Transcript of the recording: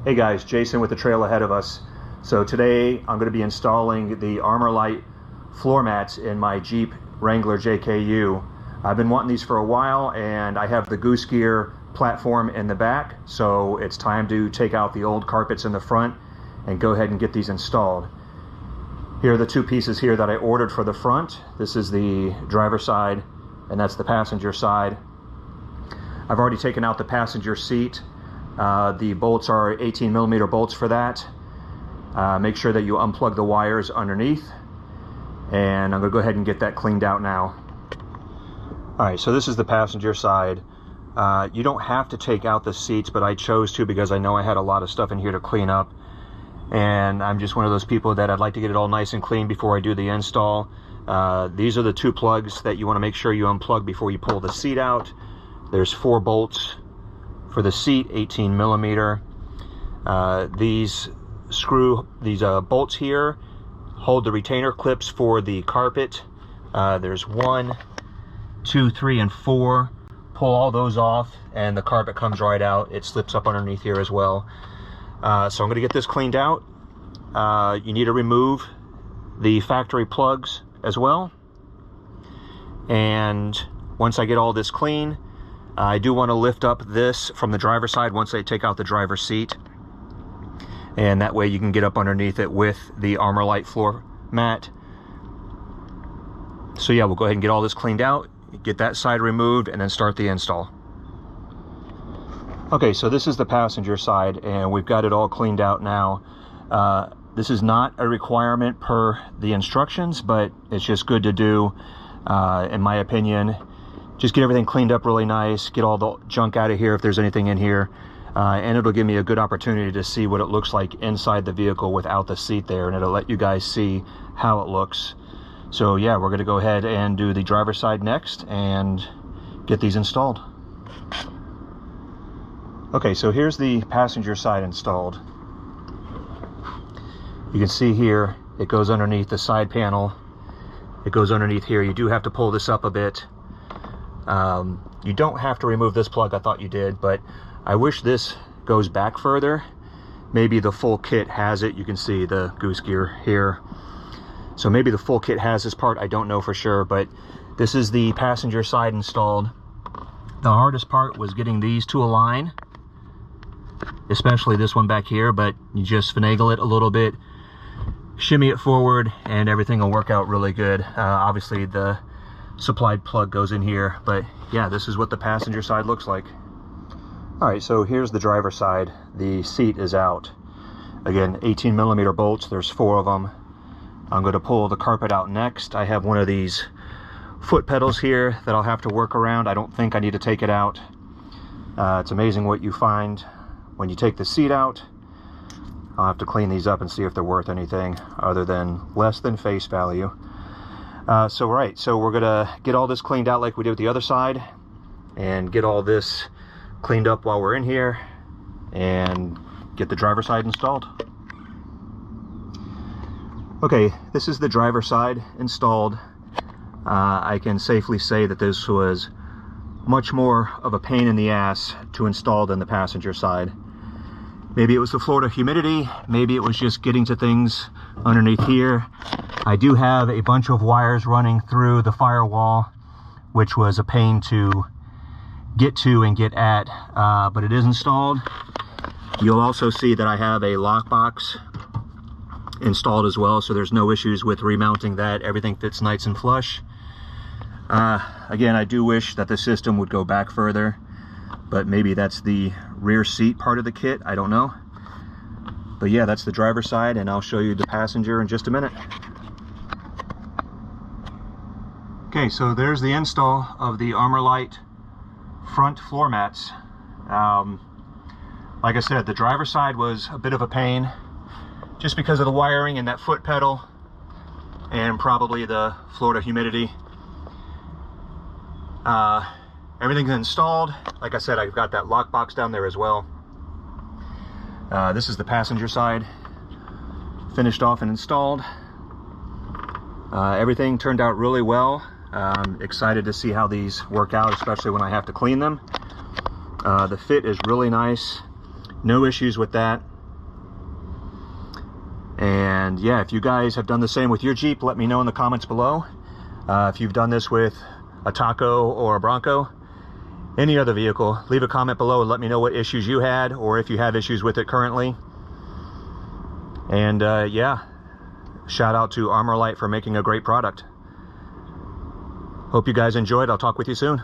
Hey guys, Jason with the trail ahead of us. So today I'm going to be installing the ArmorLite floor mats in my Jeep Wrangler JKU. I've been wanting these for a while, and I have the Goose Gear platform in the back, so it's time to take out the old carpets in the front and go ahead and get these installed. Here are the two pieces here that I ordered for the front. This is the driver's side, and that's the passenger side. I've already taken out the passenger seat. The bolts are 18mm bolts for that. Make sure that you unplug the wires underneath, and I'm going to go ahead and get that cleaned out now. Alright, so this is the passenger side. You don't have to take out the seats, but I chose to because I know I had a lot of stuff in here to clean up, and I'm just one of those people that I'd like to get it all nice and clean before I do the install. These are the two plugs that you want to make sure you unplug before you pull the seat out. There's 4 bolts for the seat, 18mm. These bolts here hold the retainer clips for the carpet. There's 1, 2, 3, and 4. Pull all those off and the carpet comes right out. It slips up underneath here as well. So I'm going to get this cleaned out. You need to remove the factory plugs as well. And once I get all this clean, I do want to lift up this from the driver's side once I take out the driver's seat, and that way you can get up underneath it with the ArmorLite floor mat. So yeah, we'll go ahead and get all this cleaned out, get that side removed, and then start the install. Okay, so this is the passenger side, and we've got it all cleaned out now. This is not a requirement per the instructions, but it's just good to do, in my opinion. Just get everything cleaned up really nice, get all the junk out of here if there's anything in here, and it'll give me a good opportunity to see what it looks like inside the vehicle without the seat there, and it'll let you guys see how it looks. So yeah, we're going to go ahead and do the driver's side next and get these installed. Okay, so here's the passenger side installed. You can see here it goes underneath the side panel. It goes underneath here. You do have to pull this up a bit. You don't have to remove this plug. I thought you did, but I wish this goes back further. Maybe the full kit has it. You can see the Goose Gear here. So maybe the full kit has this part. I don't know for sure, but this is the passenger side installed. The hardest part was getting these to align, especially this one back here, but you just finagle it a little bit, shimmy it forward, and everything will work out really good. Obviously the supplied plug goes in here, but yeah, this is what the passenger side looks like. All right, so here's the driver's side. The seat is out. Again, 18mm bolts. There's 4 of them. I'm going to pull the carpet out next. I have one of these foot pedals here that I'll have to work around. I don't think I need to take it out. It's amazing what you find when you take the seat out. I'll have to clean these up and see if they're worth anything other than less than face value. So we're gonna get all this cleaned out like we did with the other side, and get all this cleaned up while we're in here, and get the driver's side installed. Okay, this is the driver's side installed. I can safely say that this was much more of a pain in the ass to install than the passenger side. Maybe it was the Florida humidity, maybe it was just getting to things underneath here. I do have a bunch of wires running through the firewall, which was a pain to get to and get at, but it is installed. You'll also see that I have a lockbox installed as well, so there's no issues with remounting that. Everything fits nice and flush. Again, I do wish that the system would go back further, but maybe that's the rear seat part of the kit, I don't know. But yeah, that's the driver's side, and I'll show you the passenger in just a minute. Okay, so there's the install of the ArmorLite front floor mats. Like I said, the driver's side was a bit of a pain just because of the wiring and that foot pedal, and probably the Florida humidity. Everything's installed. Like I said, I've got that lockbox down there as well. This is the passenger side, finished off and installed. Everything turned out really well. I'm excited to see how these work out, especially when I have to clean them. The fit is really nice. No issues with that. And yeah, if you guys have done the same with your Jeep, let me know in the comments below. If you've done this with a Taco or a Bronco, any other vehicle, leave a comment below and let me know what issues you had, or if you have issues with it currently. And yeah, shout out to Armorlite for making a great product. Hope you guys enjoyed. I'll talk with you soon.